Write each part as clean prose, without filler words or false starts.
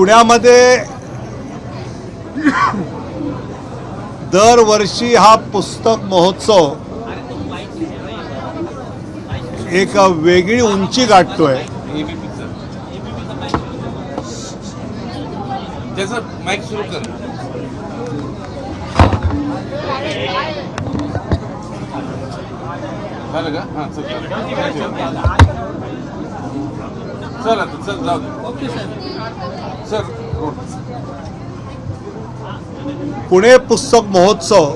पुण्यामध्ये दरवर्षी हा पुस्तक महोत्सव एक वेगळी उंची गाठतोय। त्याचं माईक सुरू कर। झालं का? हां चल चल आता चल जाऊ दे। ओके सर पुणे पुस्तक महोत्सव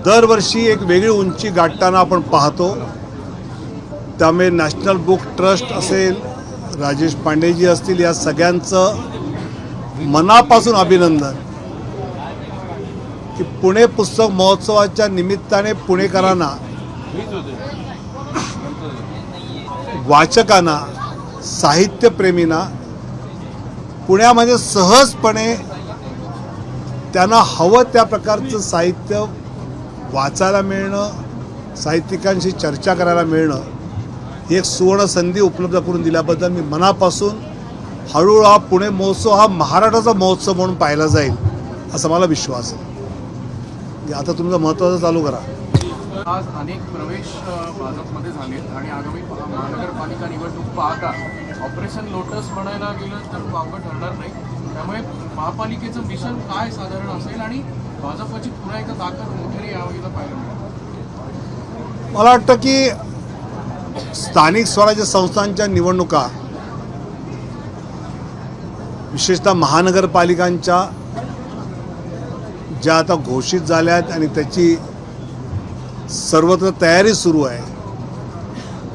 दरवर्षी एक वेगळी उंची गाठताना आपण पाहतो। त्यामुळे नॅशनल बुक ट्रस्ट असेल, राजेश पांडेजी असतील, या सगळ्यांचं मनापासून अभिनंदन की पुणे पुस्तक महोत्सवाच्या निमित्ताने पुणेकरांना, वाचकांना, साहित्यप्रेमींना पुण्यामध्ये सहजपणे त्यांना हवं त्या प्रकारचं साहित्य वाचायला मिळणं, साहित्यिकांशी चर्चा करायला मिळणं ही एक सुवर्ण संधी उपलब्ध करून दिल्याबद्दल मी मनापासून हळूहळू हा पुणे महोत्सव हा महाराष्ट्राचा महोत्सव म्हणून पाहिला जाईल असा मला विश्वास आहे। आता तुमचं महत्त्वाचं चालू करा। आज अनेक प्रवेश भाजपमध्ये झालेत आणि आगामी महानगरपालिका निवडणूक पाहता ऑपरेशन लोटस म्हणायला गेलं तर वावगं ठरणार नाही। त्यामुळे महापालिकेचं मिशन काय साधारण असेल आणि भाजपची पुन्हा एकदा ताकद मोठेरी यावेळेला पाहायला मिळेल? मला वाटतं की स्थानिक स्वराज्य संस्थांच्या निवडणुका, विशेषतः महानगरपालिकांच्या ज्या आता घोषित झाल्या आहेत आणि त्याची सर्वत्र तयारी सुरू आहे,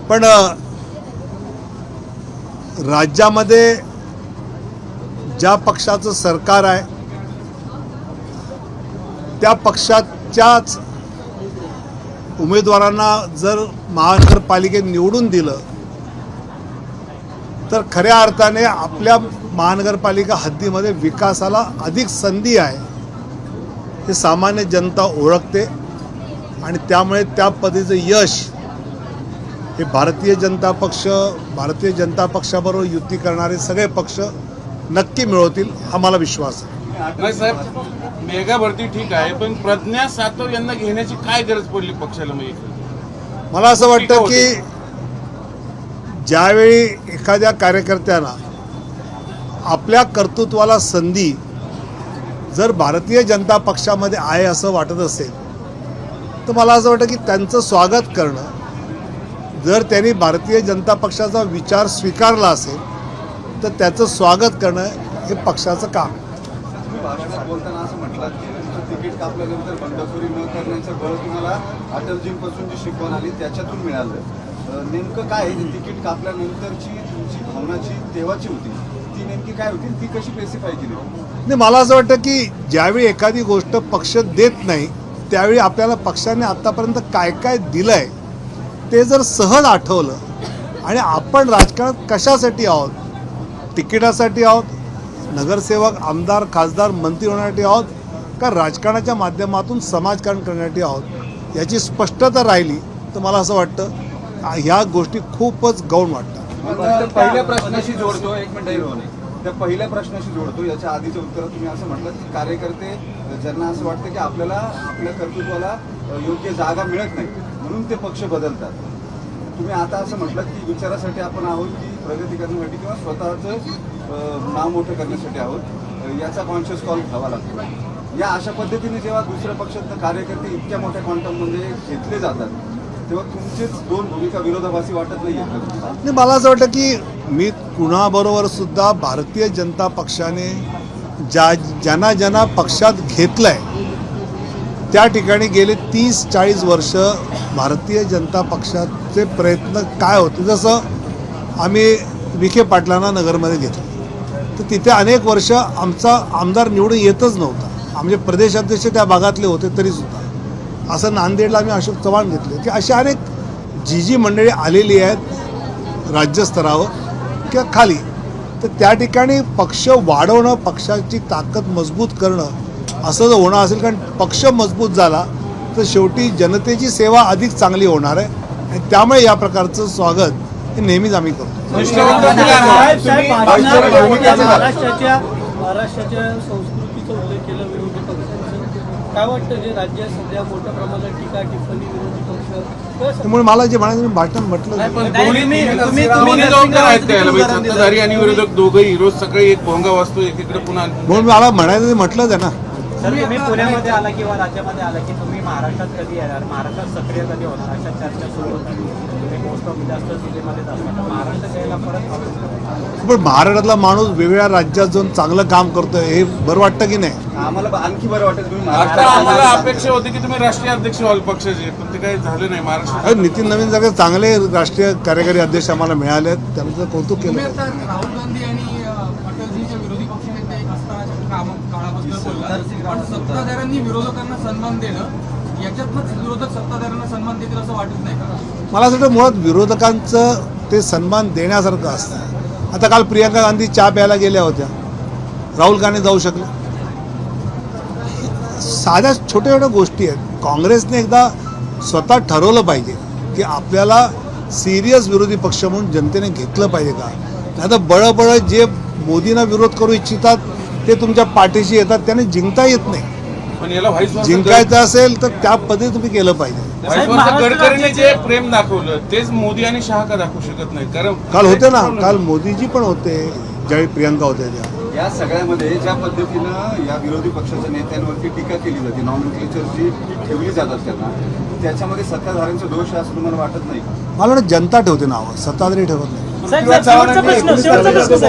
पण राज्यामध्ये ज्या पक्षाचं सरकार आहे त्या पक्षाच्याच उमेदवारांना जर महानगरपालिकेत निवडून दिलं तर खऱ्या अर्थाने आपल्या महानगरपालिका हद्दीमध्ये विकासाला अधिक संधी आहे हे सामान्य जनता ओळखते आणि त्यामुळे त्या पद्धतीचं यश हे भारतीय जनता पक्षाबरोबर युती करणारे सगळे पक्ष नक्की मिळवतील हा मला विश्वास आहे। नाही साहेब, मेगा भरती ठीक आहे, पण प्रज्ञा सातव यांना घेण्याची काय गरज पडली पक्षाला? मला असं वाटतं की ज्यावेळी एखाद्या कार्यकर्त्यांना आपल्या कर्तृत्वाला संधी जर भारतीय जनता पक्षामध्ये आहे असं वाटत असेल तर मला असं वाटतं की त्यांचं स्वागत करणं, जर त्यांनी भारतीय जनता पक्षाचा विचार स्वीकारला असेल तर त्याचं स्वागत करणं हे पक्षाचं काम आहे। तुम्ही भाषणात बोलताना असं म्हटलं की तिकीट कापल्यानंतर बंडखोरी न करण्याचं बळ तुम्हाला अटलजींपासून जी शिकवण आली त्याच्यातून मिळालं। नेमकं काय तिकीट कापल्यानंतरची तुमची भावनाची तेव्हाची होती ती नेमकी काय होती, ती कशी स्पेसिफाय केली? नाही, मला असं वाटतं की ज्यावेळी एखादी गोष्ट पक्ष देत नाही त्यावेळी आपल्याला पक्षाने आत्तापर्यंत काय काय दिलं आहे ते जर सहज आठवलं आणि आपण राजकारणात कशासाठी आहोत, तिकिटासाठी आहोत, नगरसेवक, आमदार, खासदार, मंत्री होण्यासाठी आहोत का राजकारणाच्या माध्यमातून समाजकारण करण्यासाठी आहोत याची स्पष्टता राहिली तर मला असं वाटतं ह्या गोष्टी खूपच गौण वाटतात। पहिल्या प्रश्नाशी जोडतो, एक मिनिट, त्या पहिल्या प्रश्नाशी जोडतो। याच्या आधीचं उत्तर तुम्ही असं म्हटलं की कार्यकर्ते ज्यांना असं वाटतं की आपल्याला आपल्या कर्तृत्वाला योग्य जागा मिळत नाही म्हणून ते पक्ष बदलतात। तुम्ही आता असं म्हटलं की विचारासाठी आपण आहोत की प्रगती करण्यासाठी किंवा स्वतःचं नाव मोठं करण्यासाठी आहोत, याचा कॉन्शियस कॉल घ्यावा लागतो। या अशा पद्धतीने जेव्हा दुसऱ्या पक्षातनं कार्यकर्ते इतक्या मोठ्या क्वांटममध्ये घेतले जातात तेव्हा तुमचीच दोन भूमिका विरोधाभासी वाटत नाही? मला असं वाटतं की मी कुणाबरोबर सुद्धा भारतीय जनता पक्षाने ज्यांना पक्षात घेतलं आहे त्या ठिकाणी गेले 30-40 वर्ष भारतीय जनता पक्षाचे प्रयत्न काय होते, जसं आम्ही विखे पाटलांना नगरमध्ये घेतलं तर तिथे अनेक वर्ष आमचा आमदार निवडून येतच नव्हता, आमचे प्रदेशाध्यक्ष त्या भागातले होते तरीसुद्धा। असं नांदेडला आम्ही अशोक चव्हाण घेतले की अशी अनेक जी मंडळी आलेली आहेत राज्यस्तरावर किंवा खाली, तर त्या ठिकाणी पक्ष वाढवणं, पक्षाची ताकद मजबूत करणं असं जर होणं असेल, कारण पक्ष मजबूत झाला तर शेवटी जनतेची सेवा अधिक चांगली होणार आहे आणि त्यामुळे या प्रकारचं स्वागत हे नेहमीच आम्ही करतो। निष्ठावंत plan आहे. साहेब, भाजपच्या भूमिकेचं काय? महाराष्ट्राच्या संस्कृतीचा उल्लेख केला विरोधी पक्षांचं. काय वाटतं जे राज्यात सध्या मोठ्या प्रमाणात टीका टिप्पणी विरोधी पक्ष कसं- त्यामुळे मला जे म्हणायचं मी भाषण म्हटलं नाही, पण नाही, दोन्ही तुम्ही जबाबदार आहेत त्याला बाई. सत्ताधारी आणि विरोधक दोघंही रोज सकाळी एक भोंगा वाजतो, एकीकडे पुन्हा म्हणून मला म्हणायचं ते म्हटलंच आहे ना. सर तुम्ही पुण्यामध्ये आला किंवा राज्यामध्ये आला की तुम्ही महाराष्ट्रात कधी येणार, महाराष्ट्रात सक्रिय कधी होणार, अशा चर्चा सुरू होतात. तुम्ही मोस्ट ऑफ जास्त जिल्ह्यामध्येच असतात, महाराष्ट्रात यायला परत हवं. पण महाराष्ट्रातला माणूस वेगवेगळ्या राज्यात जाऊन चांगलं काम करतोय हे बरं वाटतं की नाही? आम्हाला आणखी बरं वाटेल तुम्ही आता महाराष्ट्रात आम्हाला अपेक्षा होती की तुम्ही राष्ट्रीय अध्यक्ष व्हाल पक्षाचे, पण ते काही झालं नाही महाराष्ट्रात. अरे नितीन नवीन सगळे चांगले राष्ट्रीय कार्यकारी अध्यक्ष आम्हाला मिळाले आहेत, त्यांचं कौतुक केलं तुम्ही पाहिजे. आता राहुल गांधी आणि अटलजीच्या विरोधी पक्षनेते असतानाच्या काळाबद्दल बोललात, पण सत्ताधाऱ्यांनी विरोधकांना सन्मान देणं याच्यातनंच विरोधक सत्ताधाऱ्यांना सन्मान देतील असं वाटत नाही का? मला असं वाटतं मुळात विरोधकांचं ते सन्मान देण्यासारखं असतं. आता काल प्रियंका गांधी चहा प्यायला गेल्या होत्या, राहुल गांधी जाऊ शकले. साध्या छोट्या छोट्या गोष्टी आहेत. काँग्रेसने एकदा स्वतः ठरवलं पाहिजे की आपल्याला सिरियस विरोधी पक्ष म्हणून जनतेने घेतलं पाहिजे का, नाही तर बळबळ जे मोदींना विरोध करू इच्छितात ते तुमच्या पाठीशी येतात, त्याने जिंकता येत नाही. पण याला व्हाईस जिंकायचं असेल तर त्या पद्धतीने तुम्ही केलं पाहिजे. गडकरींनी जे प्रेम दाखवलं तेच मोदी आणि शहा का दाखवू शकत नाही? कारण काल होते ना, काल मोदीजी पण होते ज्यावेळी प्रियंका होत्या त्या. या सगळ्यामध्ये ज्या पद्धतीनं या विरोधी पक्षाच्या नेत्यांवरती टीका केली जाते, नॉमिनिक्लेचर जी ठेवली जातात त्यांना, त्याच्यामध्ये सत्ताधाऱ्यांचा दोष आहे असं तुम्हाला वाटत नाही का? मला वाटतं जनता ठेवते नावं, सत्ताधारी ठेवत नाही. साहेब, शेवटचा प्रश्न